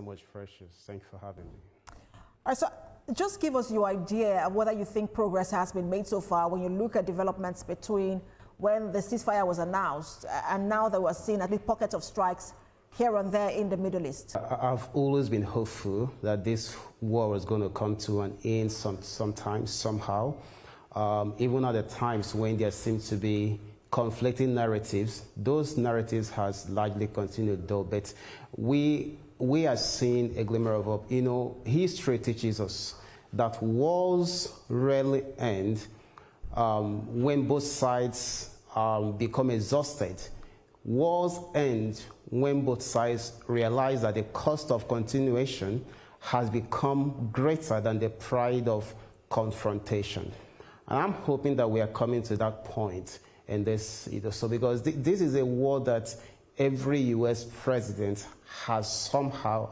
So much, Precious. Thanks for having me. All right, so just give us your idea of whether you think progress has been made so far when you look at developments between when the ceasefire was announced and now that we're seeing at least pockets of strikes here and there in the Middle East. I've always been hopeful that this war was going to come to an end sometimes, somehow. Even at the times when there seems to be conflicting narratives, those narratives has largely continued though, but we are seeing a glimmer of hope. You know, history teaches us that wars rarely end when both sides become exhausted. Wars end when both sides realize that the cost of continuation has become greater than the pride of confrontation. And I'm hoping that we are coming to that point in this, so because this is a war that every U.S. president has somehow,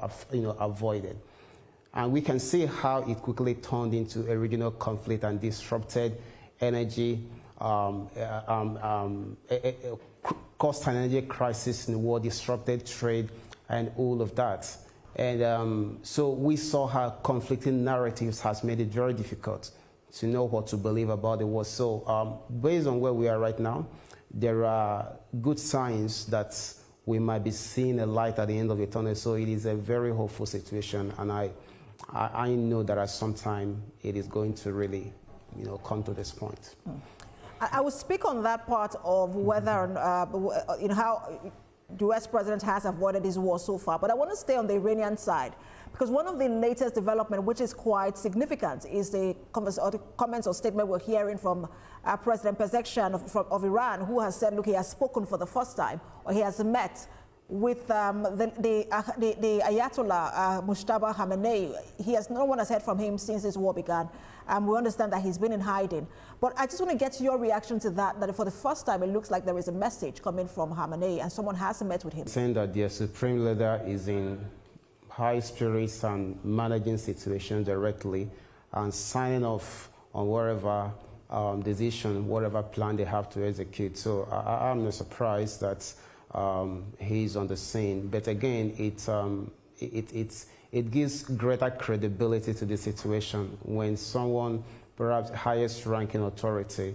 avoided. And we can see how it quickly turned into a regional conflict and disrupted energy, caused an energy crisis in the world, disrupted trade, and all of that. And so we saw how conflicting narratives has made it very difficult to know what to believe about the war. So based on where we are right now, there are good signs that we might be seeing a light at the end of the tunnel. So it is a very hopeful situation, and I know that at some time it is going to really, come to this point. I will speak on that part of whether, how the U.S. president has avoided this war so far, but I want to stay on the Iranian side, because one of the latest development, which is quite significant, is the comments or statement we're hearing from President Pezeshkian of Iran, who has said, look, he has spoken for the first time, or he has met with the Ayatollah Mujtaba Khamenei. No one has heard from him since this war began. We understand that he's been in hiding. But I just want to get your reaction to that for the first time it looks like there is a message coming from Khamenei and someone has met with him. Saying that their supreme leader is in high spirits and managing situations directly and signing off on whatever decision, whatever plan they have to execute. So I'm not surprised that he's on the scene, but again, it gives greater credibility to the situation when someone, perhaps highest ranking authority,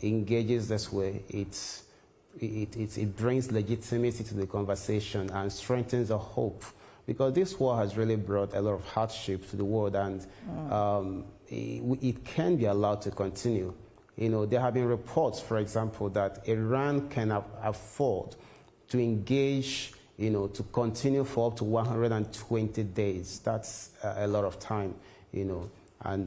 engages this way. It brings legitimacy to the conversation and strengthens the hope, because this war has really brought a lot of hardship to the world, and it can be allowed to continue. There have been reports, for example, that Iran can afford to engage, to continue for up to 120 days. That's a lot of time, and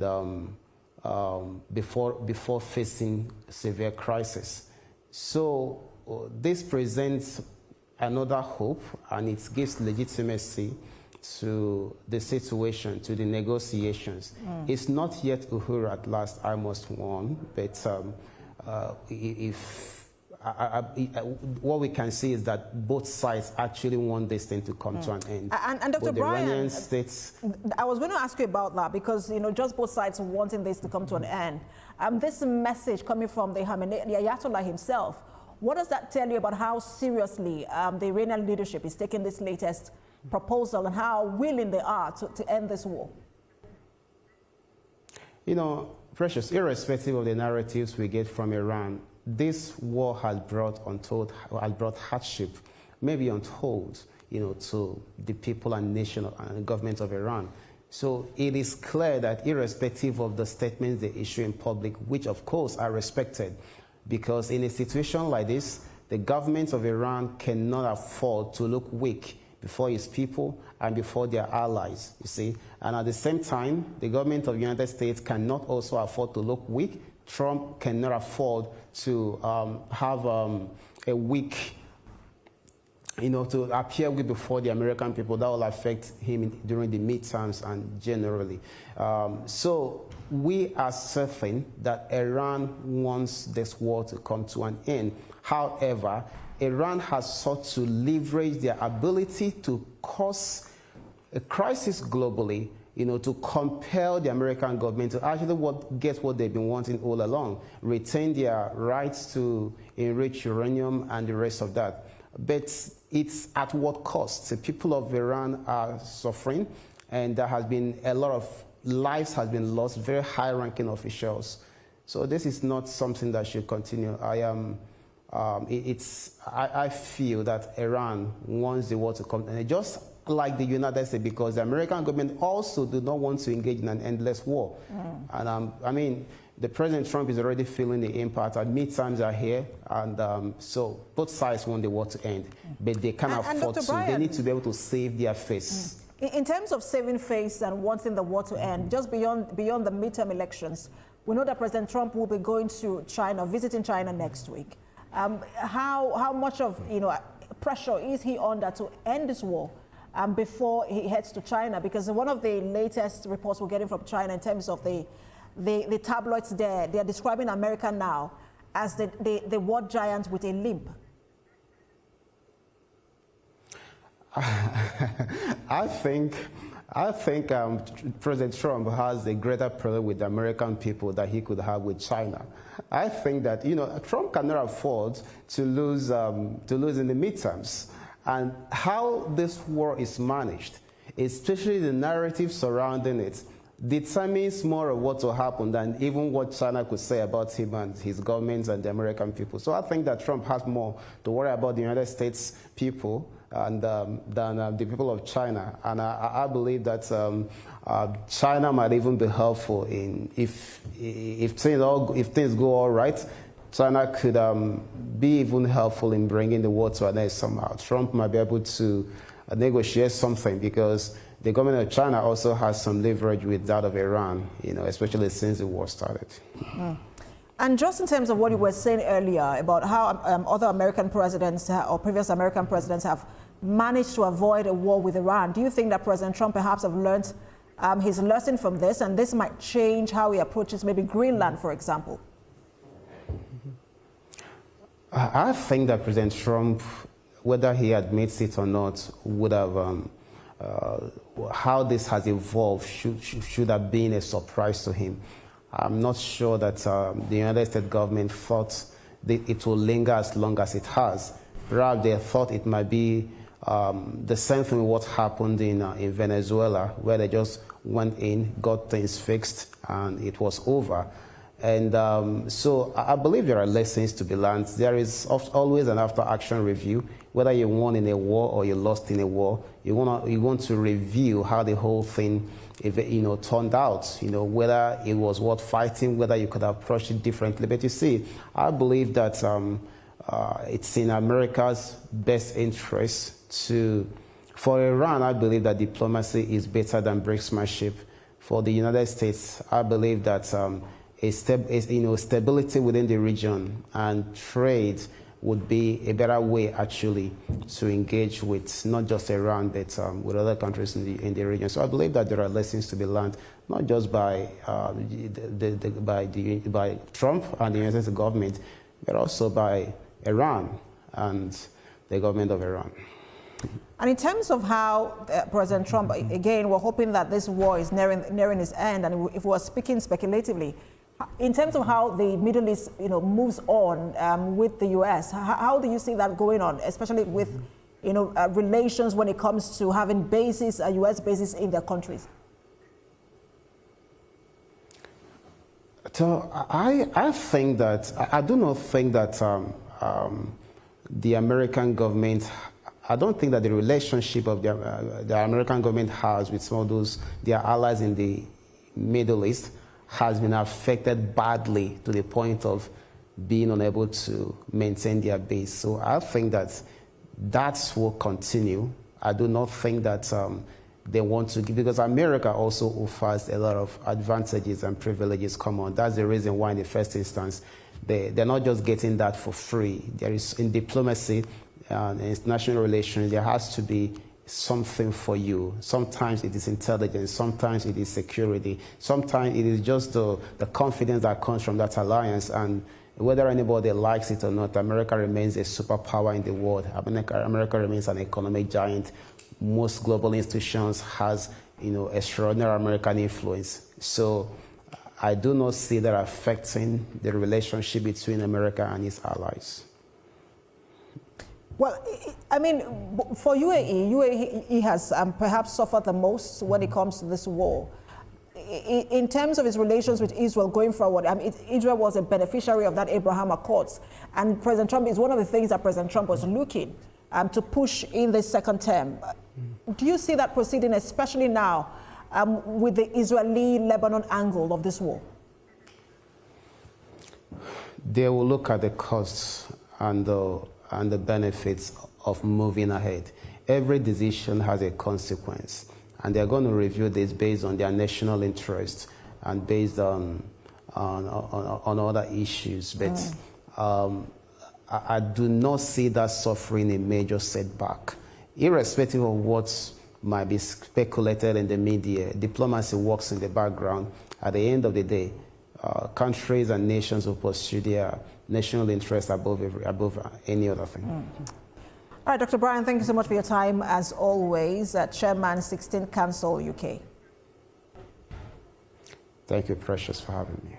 before facing severe crisis. So this presents another hope, and it gives legitimacy to the situation, to the negotiations. It's not yet uhuru at last, I must warn, but what we can see is that both sides actually want this thing to come to an end. And Dr. Brian, I was going to ask you about that, because just both sides wanting this to come to an end. This message coming from the Ayatollah himself, what does that tell you about how seriously the Iranian leadership is taking this latest proposal and how willing they are to end this war? Precious, irrespective of the narratives we get from Iran, this war has brought hardship, maybe untold, to the people and nation and government of Iran. So it is clear that irrespective of the statements they issue in public, which of course are respected, because in a situation like this, the government of Iran cannot afford to look weak before its people and before their allies, you see. And at the same time, the government of the United States cannot also afford to look weak. Trump cannot afford to have a weak, to appear weak before the American people. That will affect him during the midterms and generally. So we are certain that Iran wants this war to come to an end. However, Iran has sought to leverage their ability to cause a crisis globally, to compel the American government to actually get what they've been wanting all along, retain their rights to enrich uranium and the rest of that. But, it's at what cost? The people of Iran are suffering, and there has been a lot of lives has been lost, very high-ranking officials. So this is not something that should continue. I feel that Iran wants the war to come, and just like the United States, because the American government also do not want to engage in an endless war. And I mean, the President Trump is already feeling the impact. Midterms are here, and so both sides want the war to end, but they can't afford to. They need to be able to save their face. In terms of saving face and wanting the war to end, just beyond the midterm elections, we know that President Trump will be going to China, visiting China next week. How much of pressure is he under to end this war before he heads to China? Because one of the latest reports we're getting from China in terms of the tabloids there, they are describing America now as the war giant with a limp. I think President Trump has a greater problem with the American people that he could have with China. I think that Trump cannot afford to lose in the midterms, and how this war is managed, especially the narrative surrounding it, determines more of what will happen than even what China could say about him and his government and the American people. So I think that Trump has more to worry about the United States people and than the people of China. And I believe that China might even be helpful in if things go all right. China could be even helpful in bringing the war to an end somehow. Trump might be able to negotiate something, because the government of China also has some leverage with that of Iran, especially since the war started. And just in terms of what you were saying earlier about how other American presidents or previous American presidents have managed to avoid a war with Iran, do you think that President Trump perhaps have learned his lesson from this, and this might change how he approaches maybe Greenland, for example? I think that President Trump, whether he admits it or not, would have how this has evolved should have been a surprise to him. I'm not sure that the United States government thought that it will linger as long as it has. Perhaps they thought it might be the same thing with what happened in Venezuela, where they just went in, got things fixed, and it was over. And so I believe there are lessons to be learned. There is always an after-action review. Whether you won in a war or you lost in a war, you want to review how the whole thing turned out, whether it was worth fighting, whether you could have approached it differently. But you see, I believe that it's in America's best interest for Iran, I believe that diplomacy is better than brinksmanship. For the United States, I believe that stability within the region and trade would be a better way actually to engage with not just Iran but with other countries in the region. So I believe that there are lessons to be learned, not just by Trump and the United States government, but also by Iran and the government of Iran. And in terms of how President Trump, again, we're hoping that this war is nearing its end, and if we're speaking speculatively, in terms of how the Middle East, moves on with the U.S., how do you see that going on, especially with, relations when it comes to having bases, U.S. bases in their countries? So I think that I do not think that the American government. I don't think that the relationship of the American government has with some of their allies in the Middle East has been affected badly to the point of being unable to maintain their base. So I think that will continue. I do not think that they want to give, because America also offers a lot of advantages and privileges. Come on, that's the reason why in the first instance they're not just getting that for free. There is, in diplomacy, in international relations, there has to be something for you. Sometimes it is intelligence, sometimes it is security, sometimes it is just the confidence that comes from that alliance. And whether anybody likes it or not, America remains a superpower in the world. America remains an economic giant. Most global institutions has extraordinary American influence. So I do not see that affecting the relationship between America and its allies. Well, I mean, for UAE has perhaps suffered the most when it comes to this war. In terms of its relations with Israel going forward, I mean, Israel was a beneficiary of that Abraham Accords, and President Trump is one of the things that President Trump was looking to push in this second term. Do you see that proceeding, especially now with the Israeli-Lebanon angle of this war? They will look at the costs and the benefits of moving ahead. Every decision has a consequence, and they're going to review this based on their national interest and based on other issues. But I do not see that suffering a major setback. Irrespective of what might be speculated in the media, diplomacy works in the background. At the end of the day, countries and nations will pursue their national interests above any other thing. All right, Dr. Brian, thank you so much for your time, as always, Chairman 16th Council UK. Thank you, Precious, for having me.